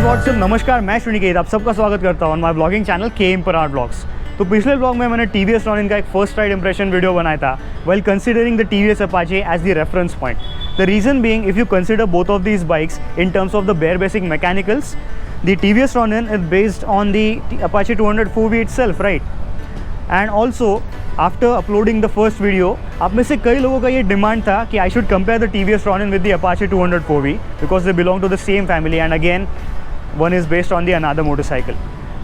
WhatsApp, नमस्कार, मैं श्रीनिकेत आप सबका स्वागत करता हूँ ऑन माय ब्लॉगिंग चैनल के परार ब्लॉग्स। तो पिछले ब्लॉग में मैंने TVS रॉनिन का एक फर्स्ट राइड इंप्रेशन वीडियो बनाया था while considering the TVS Apache as the reference point. The reason being, if you consider both of these bikes in terms of the bare basic mechanicals, the TVS Ronin is based on the Apache 200 4V itself, right? And also after uploading the first video, आप में से कई लोगों का ये demand था कि I should compare the TVS Ronin with the Apache 200 4V because they belong to the same family and again one is based on the another motorcycle.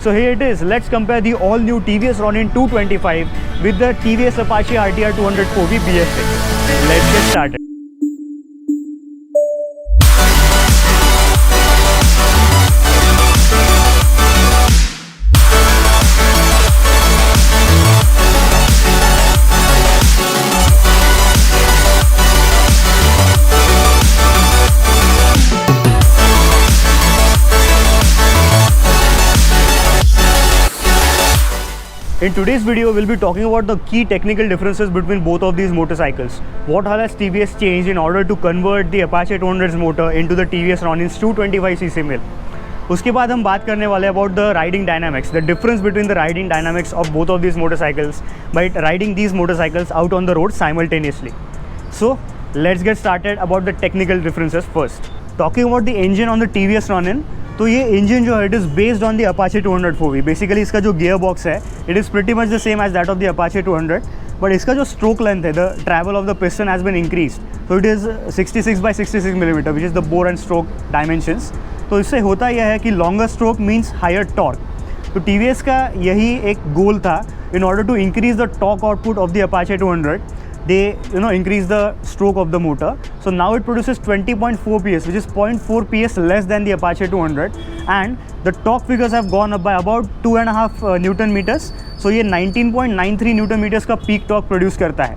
So here it is, let's compare the all new TVS Ronin 225 with the TVS Apache RTR 200 4V BS6. Let's get started. In today's video, we'll be talking about the key technical differences between both of these motorcycles. What all has TVS changed in order to convert the Apache 200's motor into the TVS Ronin's 225cc mill. उसके बाद हम बात करने वाले about the riding dynamics, the difference between the riding dynamics of both of these motorcycles by riding these motorcycles out on the road simultaneously. So let's get started about the technical differences first. Talking about the engine on the TVS Ronin, तो ये इंजन जो है it is based on the Apache 200 4V. Basically इसका जो gear box है it is pretty much the same as that of the Apache 200, but इसका जो स्ट्रोक लेंथ है, the travel of the piston has been increase. तो it is 66 by 66 millimetre which is the bore and stroke dimensions. तो इससे होता यह है कि longer stroke means higher torque. तो TVS का यही एक गोल था, in order to increase the torque output of the Apache 200 they increase the stroke of the motor. So now it produces 20.4 PS, which is 0.4 PS less than the Apache 200, and the torque figures have gone up by about 2.5 Newton meters. So ये 19.93 Newton meters का peak torque produce करता है.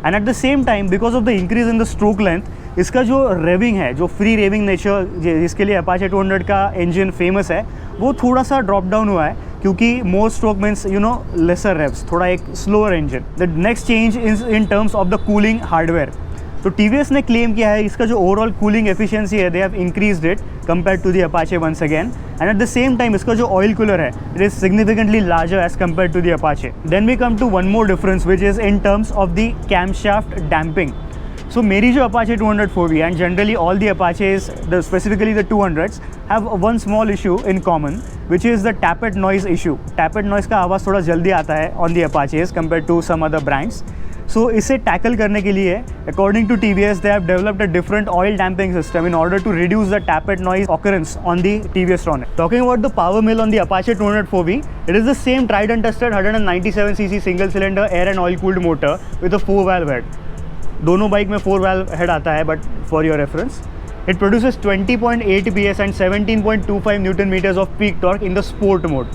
And at the same time, because of the increase in the stroke length, इसका जो raving है, जो free raving nature जिसके लिए Apache 200 का इंजन फेमस है, वो थोड़ा सा ड्रॉप डाउन हुआ है क्योंकि more stroke means lesser revs, थोड़ा एक slower engine. The next change is in terms of the cooling hardware. तो TVS ने क्लेम किया है इसका जो ओवरऑल कूलिंग एफिशिएंसी है they have increased it compare to the Apache once again. And at the same time इसका जो oil cooler है it is significantly larger as compared to the Apache. Then we come to one more difference which is in terms of the camshaft damping. So मेरी जो Apache 200 4V and generally all the Apaches, specifically the 200s, have one small issue in common, which is the tappet noise issue. Tappet noise का आवाज़ थोड़ा जल्दी आता है on the Apaches compared to some other brands. So इसे tackle करने के लिए according to TVS they have developed a different oil damping system in order to reduce the tappet noise occurrence on the TVS Ronin. Talking about the power mill on the Apache 200 4V, it is the same tried and tested 197cc single cylinder air and oil cooled motor with a 4-valve head. दोनों bike में 4-valve head आता है, but for your reference it produces 20.8 PS and 17.25 newton metres of peak torque in the sport mode.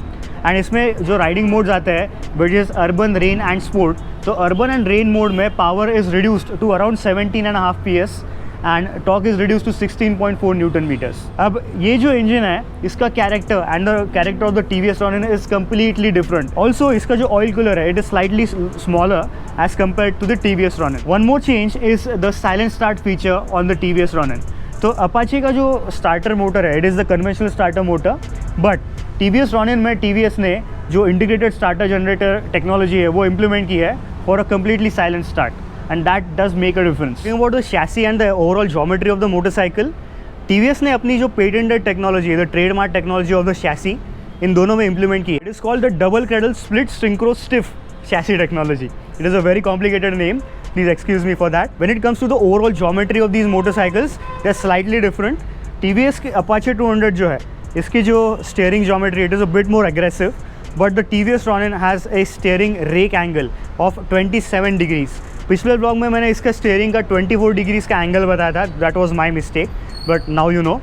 And इसमें जो riding modes आते हैं which is urban, rain and sport. तो urban and rain mode में power is reduced to around 17.5 PS and torque is reduce to 16.4 newton metres. अब ये जो engine है इसका character and the character of the TVS Ronin is completely different. Also इसका जो oil cooler है it is slightly smaller as compared to the TVS Ronin. One more change is the silent start feature on the TVS Ronin. तो Apache का जो starter motor है it is the conventional starter motor, but TVS Ronin में TVS ने जो integrated starter generator technology है वो implement की है for a completely silent start. And that does make a difference. Talking about the chassis and the overall geometry of the motorcycle, TVS ने अपनी जो patented technology, the trademark technology of the chassis, इन दोनों में implement की. It is called the double cradle split synchro stiff chassis technology. It is a very complicated name. Please excuse me for that. When it comes to the overall geometry of these motorcycles, they are slightly different. TVS के Apache 200 जो है, इसकी जो steering geometry, it is a bit more aggressive, but the TVS Ronin has a steering rake angle of 27 degrees. पिछले blog में मैंने इसका steering का 24 डिग्रीज का एंगल बताया था, that was my mistake, but now you know.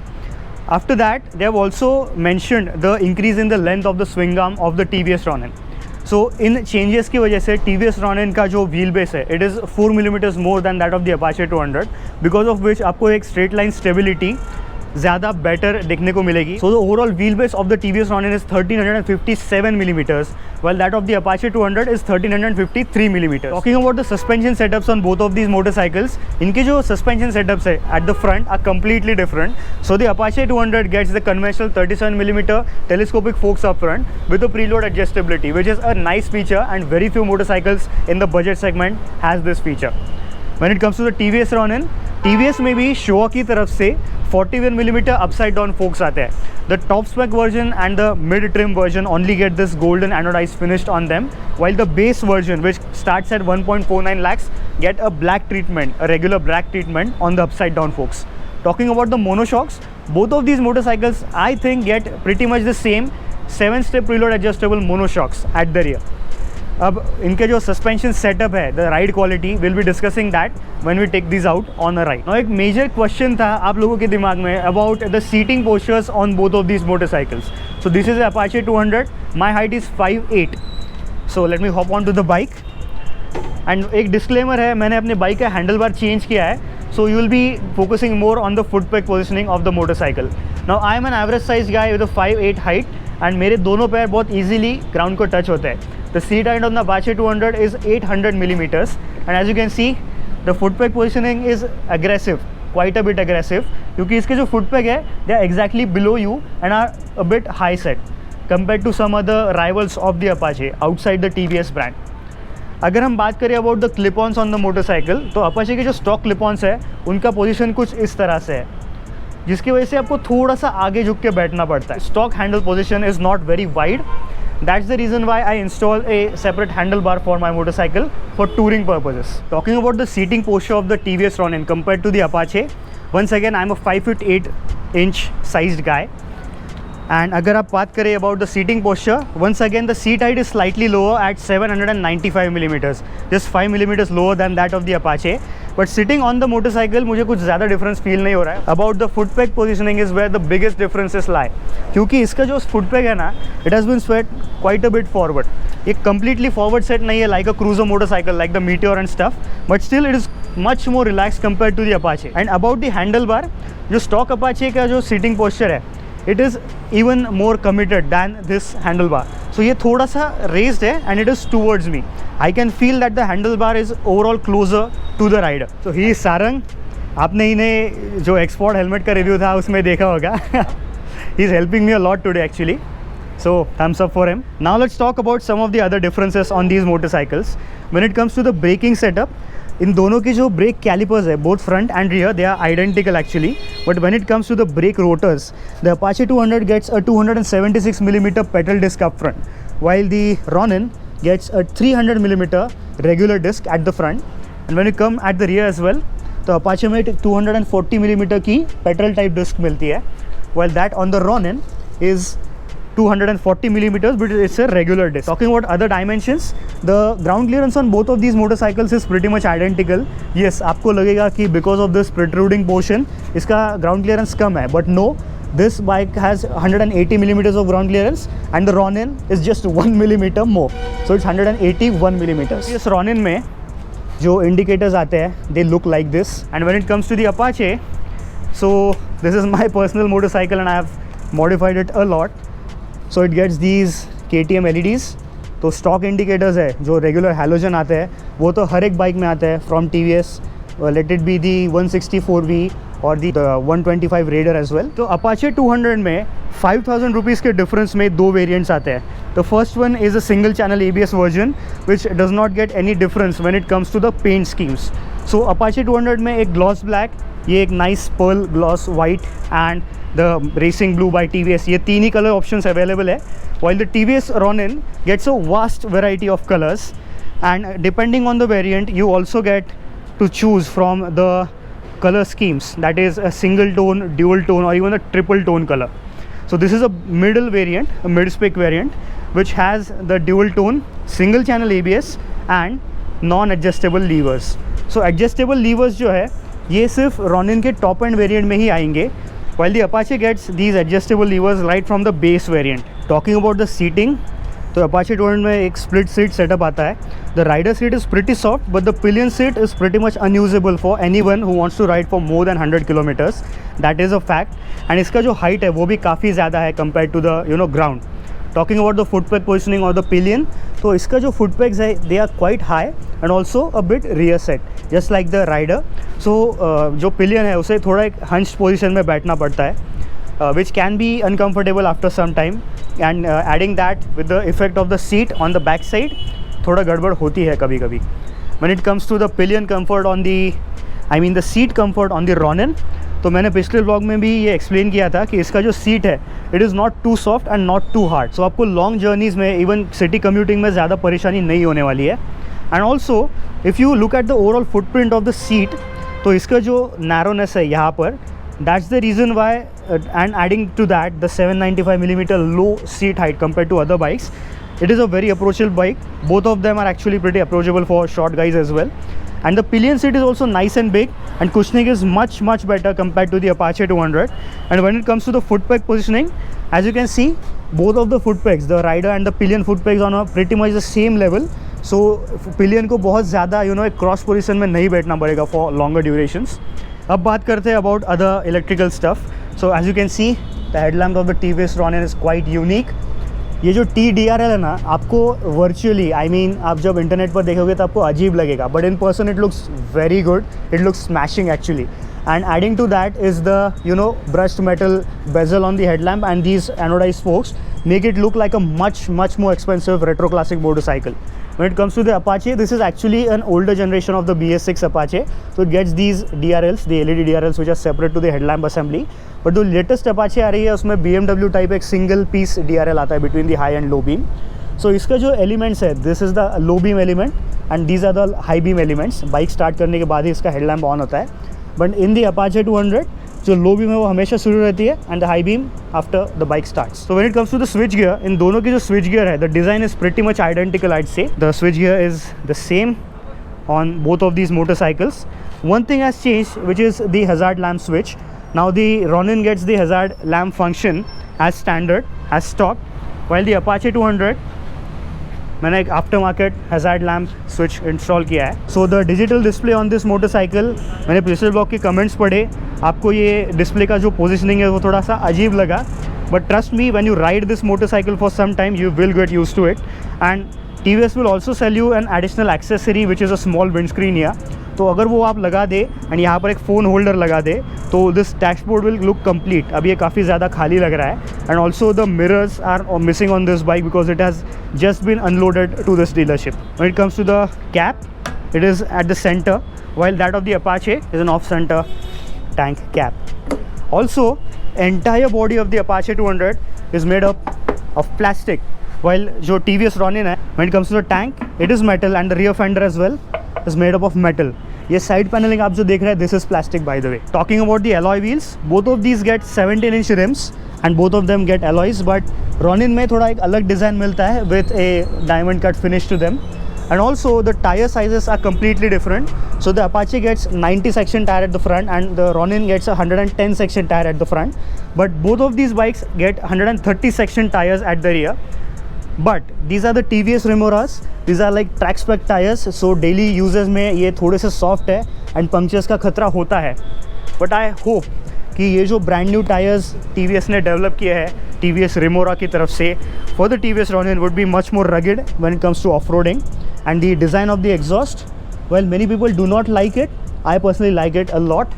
After that they have also mentioned the increase in the length of the swing arm of the TVS Ronin. So in changes की वजह से TVS Ronin का जो wheel base है it is 4 millimetres more than that of the Apache 200, because of which आपको एक straight line stability ज़्यादा better देखने को मिलेगी. So the overall wheelbase of the TVS Ronin is 1357 millimeters, while that of the Apache 200 is 1353 millimeters. Talking about the suspension setups on both of these motorcycles, इनके जो suspension setups है at the front are completely different. So the Apache 200 gets the conventional 37 millimeter telescopic forks up front with a preload adjustability, which is a nice feature, and very few motorcycles in the budget segment has this feature. When it comes to the TVS Ronin, TVS में भी Showa की तरफ से 41mm upside down forks आते हैं. The top spec version and the mid trim version only get this golden anodized finished on them, while the base version, which starts at 1.49 lakhs, get a black treatment, a regular black treatment on the upside down forks. Talking about the monoshocks, both of these motorcycles I think get pretty much the same 7-step preload adjustable monoshocks at the rear. अब इनके जो suspension setup है, the ride quality, will be discussing that when we take this out on a ride. Now एक major question था आप लोगों के दिमाग में about the seating postures on both of these motorcycles. So this is Apache 200. My height is 5'8". So let me hop on to the bike. And एक disclaimer है, मैंने अपने बाइक का हैंडल बार चेंज किया है, so you will be focusing more on the foot peg positioning of the motorcycle. Now I am an average size guy with 5'8" height, and मेरे दोनों पैर बहुत ईजिली ग्राउंड को टच होते हैं. The seat height on the Apache 200 is 800 millimeters, and as you can see, the foot peg positioning is aggressive, quite a bit aggressive, क्योंकि इसके जो foot peg है, they are exactly below you and are a bit high set compared to some other rivals of the Apache outside the TVS brand. अगर हम बात करें about the clip-ons on the motorcycle, तो Apache के जो stock clip-ons है, उनका position कुछ इस तरह से है, जिसकी वजह से आपको थोड़ा सा आगे झुक के बैठना पड़ता है. Stock handle position is not very wide. That's the reason why I installed a separate handlebar for my motorcycle for touring purposes. Talking about the seating posture of the TVS Ronin compared to the Apache, once again I'm a 5'8" sized guy. And अगर आप बात करें about the seating posture, once again the seat height is slightly lower at 795 millimeters, just 5 millimeters lower than that of the Apache. But sitting on the motorcycle मुझे कुछ ज़्यादा difference feel नहीं हो रहा है. About the foot peg positioning is where the biggest differences lie, क्योंकि इसका जो foot peg है ना, it has been set quite a bit forward. ये completely forward set नहीं है like a cruiser motorcycle like the Meteor and stuff, but still it is much more relaxed compared to the Apache. And about the handlebar, जो stock Apache का जो seating posture है, it is even more committed than this handlebar. So ये थोड़ा सा raised है and it is towards me. I can feel that the handlebar is overall closer to the rider. So he is Sarang. आपने इन्हें जो export helmet का review था उसमें देखा होगा. He is helping me a lot today actually. So thumbs up for him. Now let's talk about some of the other differences on these motorcycles. When it comes to the braking setup, इन दोनों की जो brake calipers है, both front and rear, they are identical actually. But when it comes to the brake rotors, the Apache 200 gets a 276 mm pedal disc up front, while the Ronin gets a 300 mm regular disc at the front. And when you come at the rear as well, तो Apache में 240 mm की petrol type disc मिलती है, while that on the Ronin is 240 millimeters, but it's a regular disc. Talking about other dimensions, the ground clearance on both of these motorcycles is pretty much identical. Yes, आपको लगेगा कि because of this protruding portion इसका ground clearance कम है, but no, this bike has 180 millimeters of ground clearance and the Ronin is just 1 millimeter more, so it's 181 millimeters. इस Ronin में जो indicators आते हैं, they look like this. And when it comes to the Apache, so this is my personal motorcycle and I have modified it a lot. So it gets these KTM LEDs. तो stock indicators है जो regular halogen आते हैं, वो तो हर एक bike में आते हैं from TVS, let it be the 164V और दी 125 रेडर एज वेल. तो Apache 200 में 5000 रुपीज़ के डिफरेंस में दो वेरिएंट्स आते हैं. The first one is a single channel ABS version which does not get any difference when it comes to the paint schemes. So Apache 200 में एक gloss black, ये एक nice pearl gloss white and the racing blue by TVS, ये तीन ही colour options available है. While the TVS Ronin gets a vast variety of colors, and depending on the variant you also get to choose from the color schemes, that is a single tone, dual tone or even a triple tone color. So this is a middle variant, a mid-spec variant which has the dual tone, single channel ABS and non-adjustable levers. So adjustable levers जो है ये सिर्फ Ronin के top end variant में ही आएंगे, while the Apache gets these adjustable levers right from the base variant. Talking about the seating, तो Apache 200 में एक स्प्लिट सीट सेटअप आता है. The rider seat is pretty soft but the pillion seat is pretty much unusable for anyone who wants to ride for more than 100 kilometres. That is a fact. And इसका जो height है वो भी काफ़ी ज़्यादा है compare to the ground. Talking about the foot peg positioning और the pillion, तो इसका जो फुट पैक्स है they are quite high and also a bit rear set just like the rider. So जो पिलियन है उसे थोड़ा एक हंच्ड पोजिशन में बैठना पड़ता है, which can be uncomfortable after some time, and adding that with the effect of the seat on the back side थोड़ा गड़बड़ होती है कभी कभी. When it comes to the pillion comfort on the seat comfort on the Ronin, तो मैंने पिछले vlog में भी ये एक्सप्लेन किया था कि इसका जो सीट है it is not too soft and not too hard. So आपको लॉन्ग जर्नीज़ में इवन सिटी कम्यूटिंग में ज़्यादा परेशानी नहीं होने वाली है. And also if you look at the overall footprint of the seat, तो इसका जो नैरोनेस है यहाँ पर, that's the reason why and adding to that the 795mm low seat height compared to other bikes, it is a very approachable bike. Both of them are actually pretty approachable for short guys as well. And the pillion seat is also nice and big, and cushioning is much better compared to the Apache 200. And when it comes to the foot peg positioning, as you can see, both of the foot pegs, the rider and the pillion foot pegs on pretty much the same level. So pillion को बहुत ज़्यादा एक cross position में नहीं बैठना पड़ेगा for longer durations. अब बात करते हैं about other electrical stuff. So as you can see the headlamp of the TVS Ronin is quite unique. ये जो TDRL है ना, आपको वर्चुअली आप जब इंटरनेट पर देखोगे तो आपको अजीब लगेगा, but in person it looks very good. It looks smashing actually. And adding to that is the brushed metal bezel on the headlamp, and these anodized spokes make it look like a much more expensive retro classic motorcycle. When it comes to the Apache, this is actually an older generation of the BS6 Apache. So it gets these DRLs, the LED DRLs, which are separate to the headlamp assembly. But the latest Apache आ रही है उसमें BMW type एक single piece DRL आता है between the high and low beam. So इसका जो elements है, this is the low beam element and these are the high beam elements. Bike start करने के बाद ही इसका हेडलैम्प ऑन होता है. But in the Apache 200, जो लो बीम है वो हमेशा शुरू रहती है and the high beam after the bike starts. So when it comes to the switch gear, इन दोनों की जो स्विच गियर है, the design is pretty much identical. I'd say the switch gear is the same on both of these motorcycles. One thing has changed which is the hazard lamp switch. Now the Ronin gets the hazard lamp function as standard, as stock, while the Apache 200 मैंने एक after market hazard lamp switch install किया है. So the digital display on this motorcycle, मैंने पिछले blog के comments पढ़े, आपको ये डिस्प्ले का जो पोजिशनिंग है वो थोड़ा सा अजीब लगा, but trust me, when you ride this motorcycle for some time you will get used to it. And TVS will also sell you an additional accessory which is a small windscreen here. तो अगर वो आप लगा दे and यहाँ पर एक phone holder लगा दे तो this dashboard will look complete. अब ये काफ़ी ज़्यादा खाली लग रहा है. And also the mirrors are missing on this bike because it has just been unloaded to this dealership. When it comes to the cap, it is at the center, while that of the Apache is an off-center tank cap. Also, entire body of the Apache 200 is made up of plastic, while जो TVS Ronin है, when it comes to the tank, it is metal, and the rear fender as well is made up of metal. ये side paneling आप जो देख रहे हैं, this is plastic by the way. Talking about the alloy wheels, both of these get 17-inch rims and both of them get alloys, but Ronin में थोड़ा एक अलग डिज़ाइन मिलता है with a diamond cut finish to them. And also the tire sizes are completely different. So the Apache gets 90 section tire at the front and the Ronin gets a 110 section tire at the front. But both of these bikes get 130 section tires at the rear. But these are the TVS Remoras. These are like track spec tires. So daily uses में ये थोड़े से soft है and punctures का खतरा होता है. But I hope कि ये जो ब्रांड न्यू टायर्स TVS ने डेवलप किया है TVS Remora की तरफ से for the TVS Ronin would be much more rugged when it comes to off-roading. And the design of the exhaust, well, many people do not like it. I personally like it a lot.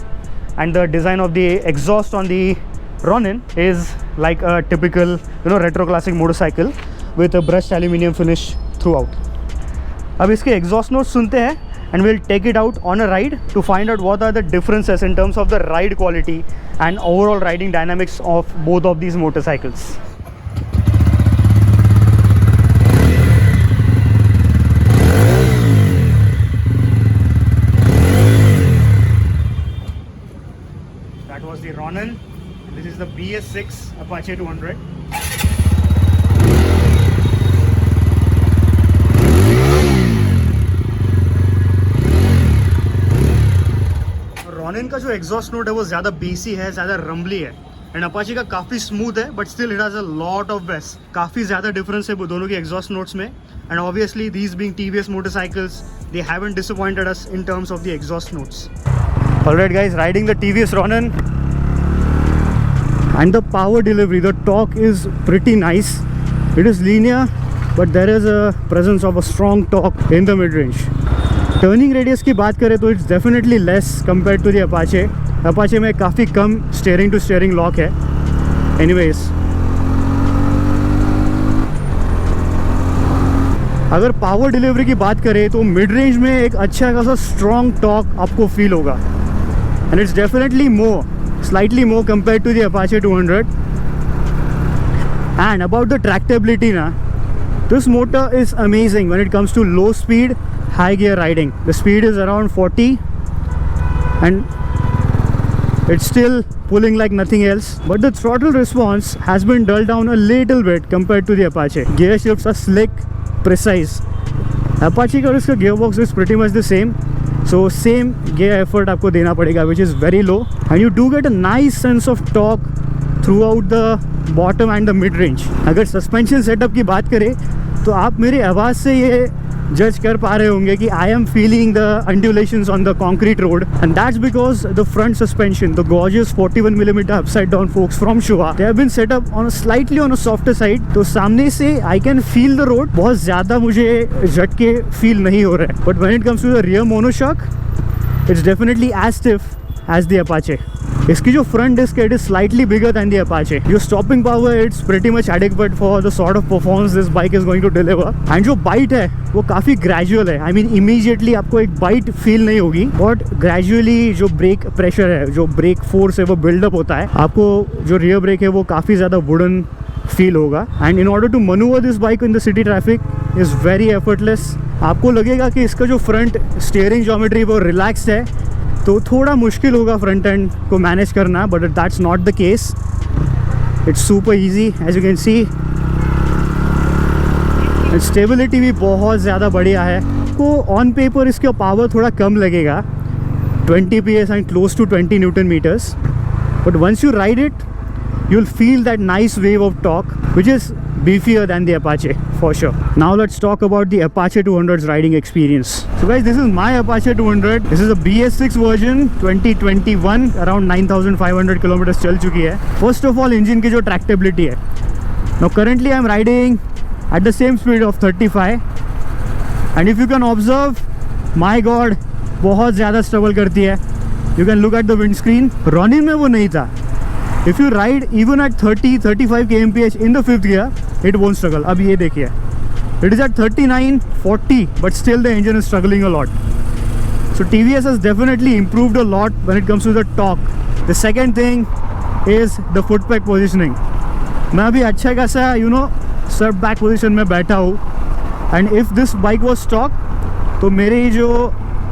And the design of the exhaust on the Ronin is like a typical retro classic motorcycle with a brushed aluminium finish throughout. अब इसके exhaust notes सुनते हैं and we'll take it out on a ride to find out what are the differences in terms of the ride quality and overall riding dynamics of both of these motorcycles. That was the Ronin. This is the BS6 Apache 200. Ronin का जो exhaust note है वो ज़्यादा बेसी है, ज़्यादा रम्बली है. And Apache का काफ़ी स्मूथ है but still it has a lot of base. काफ़ी ज़्यादा डिफरेंस है दोनों के एग्जॉस्ट नोट्स में. And obviously these being TVS motorcycles, they haven't disappointed us in terms of the exhaust notes. Alright guys, riding the TVS Ronin, and the power delivery, the torque is pretty nice. It is linear but there is a presence of a strong torque in the mid-range. Turning radius की बात करें तो it's definitely less compared to the Apache. Apache में काफ़ी कम steering to steering lock है. Anyways, अगर power delivery की बात करें तो मिड रेंज में एक अच्छा खासा स्ट्रॉन्ग टॉर्क आपको फील होगा. And it's definitely slightly more compare to the Apache 200. And about the tractability ना, this motor is amazing when it comes to low speed high gear riding. The speed is around 40 and it's still pulling like nothing else, but the throttle response has been dulled down a little bit compared to the Apache. Gear shifts are slick, precise. Apache का और इसका gearbox is pretty much the same, so same gear effort आपको देना पड़ेगा, which is very low, and you do get a nice sense of torque throughout the bottom and the mid range. अगर suspension setup की बात करें तो आप मेरी आवाज़ से ये जज कर पा रहे होंगे कि I am feeling the undulations on the concrete road, and that's because the front suspension, the gorgeous 41mm upside down forks from Shuwa, they have been set up on a slightly on a softer side. तो सामने से I can feel the road, बहुत ज़्यादा मुझे झटके feel नहीं हो रहे हैं. But when it comes to the rear monoshock, it's definitely as stiff as the Apache. इसकी जो फ्रंट डिस्क है, it is slightly bigger than the Apache. Your stopping power it's pretty much adequate for the sort of performance this bike is going to deliver. And जो bite है वो काफ़ी gradual है. I mean immediately आपको एक bite feel नहीं होगी, but gradually जो ब्रेक प्रेशर है, जो ब्रेक फोर्स है वो बिल्डअप होता है. आपको जो रियर ब्रेक है वो काफ़ी ज़्यादा वुडन फील होगा. And in order to manoeuvre this bike in the city traffic is very effortless. आपको लगेगा कि इसका जो फ्रंट स्टीयरिंग ज्योमेट्री वो रिलैक्स्ड है, तो थोड़ा मुश्किल होगा फ्रंट एंड को मैनेज करना, but that's not the case. It's super easy as you can see. Stability भी बहुत ज़्यादा बढ़िया है. को ऑन पेपर इसका पावर थोड़ा कम लगेगा, 20 PS and close to 20 newton metres, but once you ride it you will feel that nice wave of torque which is beefier than the Apache for sure. Now let's talk about the Apache 200's riding experience. So guys, this is my Apache 200. This is a BS6 version 2021, around 9500 kilometers चल चुकी है. First of all, engine की जो tractability है. Now currently I am riding at the same speed of 35, and if you can observe, my God, बहुत ज़्यादा struggle करती है. You can look at the windscreen. Ronin में वो नहीं था. If you ride even at 30-35 kmph in the fifth gear, it won't struggle. अब ये देखिए, it is at 39-40, but still the engine is struggling a lot. So TVS has definitely improved a lot when it comes to the torque. The second thing is the foot peg positioning. मैं अभी अच्छा खासा सर्व back position में बैठा हूँ, and if this bike was stock, तो मेरी जो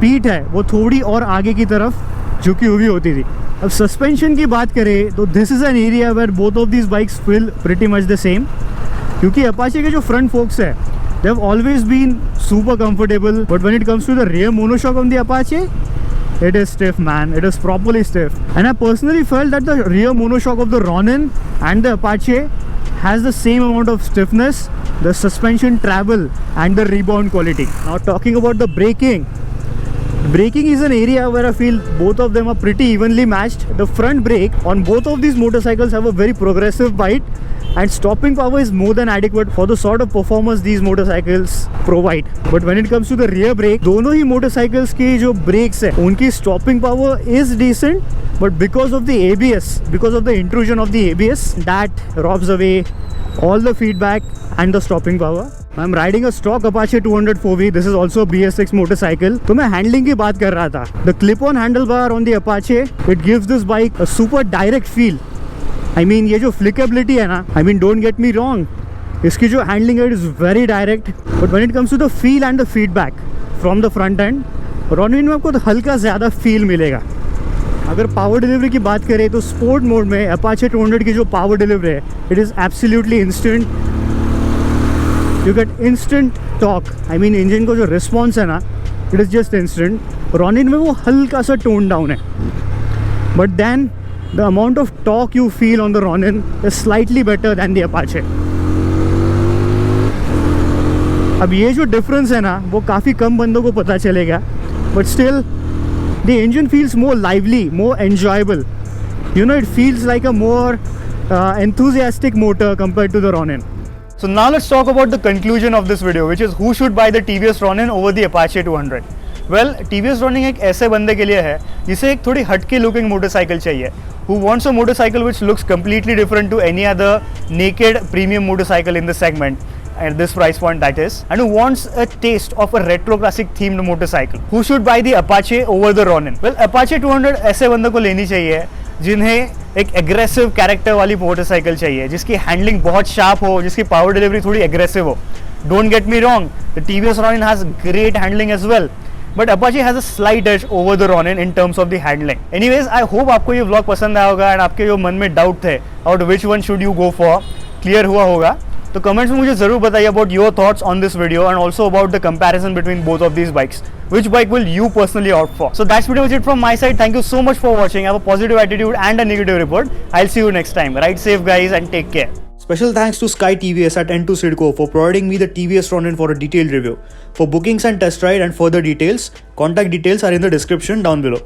पीठ है वो थोड़ी और आगे की तरफ झुकी हुई होती थी. अब सस्पेंशन की बात करें तो this is an area where both of this bikes feel pretty much the same, क्योंकि अपाचे के जो फ्रंट फोक्स है they have always been super comfortable, but when it comes to the rear monoshock on the Apache, it is stiff, man. It is properly stiff. And I personally felt that the rear monoshock of the Ronin and the Apache has the same amount of stiffness, the suspension travel and the rebound quality. Now talking about the braking is an area where I feel both of them are pretty evenly matched. The front brake on both of these motorcycles have a very progressive bite, and stopping power is more than adequate for the sort of performance these motorcycles provide. But when it comes to the rear brake, दोनों ही motorcycles की जो brakes है उनकी stopping power is decent, but because of the ABS, because of the intrusion of the ABS, that robs away all the feedback and the stopping power. I'm riding a stock Apache 200 4V. This is also a BS6 motorcycle. तो मैं handling की बात कर रहा था. The clip-on handlebar on the Apache, it gives this bike a super direct feel. I mean ये जो flickability है ना, I mean don't get me wrong, इसकी जो handling है is very direct, but when it comes to the feel and the feedback from the front end, Ronin में आपको तो हल्का ज़्यादा feel मिलेगा. अगर पावर डिलीवरी की बात करें तो स्पोर्ट मोड में Apache 200 की जो पावर डिलीवरी है, it is absolutely instant. You get instant torque. I mean engine को जो रिस्पॉन्स है ना, it is just instant. Ronin में वो हल्का सा टोन डाउन है, but then the amount of torque you feel on the Ronin is slightly better than the Apache. अब ये जो डिफरेंस है ना वो काफ़ी कम बंदों को पता चलेगा, but still the engine feels more lively, more enjoyable. You know, it feels like a more enthusiastic motor compared to the Ronin. So now let's talk about the conclusion of this video, which is who should buy the TVS Ronin over the Apache 200. Well, TVS Ronin एक ऐसे बंदे के लिए है जिसे एक थोड़ी हटके लुकिंग मोटरसाइकिल चाहिए, who wants a motorcycle which looks completely different to any other naked premium motorcycle in the segment at this price point, that is, and who wants a taste of a retro classic themed motorcycle. Who should buy the Apache over the Ronin? Well, Apache 200 ऐसे बंदों को लेनी चाहिए जिन्हें एक aggressive character वाली motorcycle चाहिए, जिसकी हैंडलिंग बहुत शार्प हो, जिसकी पावर डिलीवरी थोड़ी एग्रेसिव हो. Don't get me wrong, the TVS Ronin has great handling as well, but Apache has a slight edge over the Ronin in terms of the handling. Anyways, I hope आपको ये vlog पसंद आया होगा and आपके जो मन में doubt थे about which one should you go for clear हुआ होगा. तो कमेंट्स में मुझे ज़रूर बताइए about your thoughts on this video and also about the comparison between both of these bikes. Which bike will you personally opt for? So that's pretty much it from my side. Thank you so much for watching. Have a positive attitude and a negative report. I'll see you next time. Ride safe, guys, and take care. Special thanks to Sky TVS at N2 Sidco for providing me the TVS Ronin for a detailed review. For bookings and test ride and further details, contact details are in the description down below.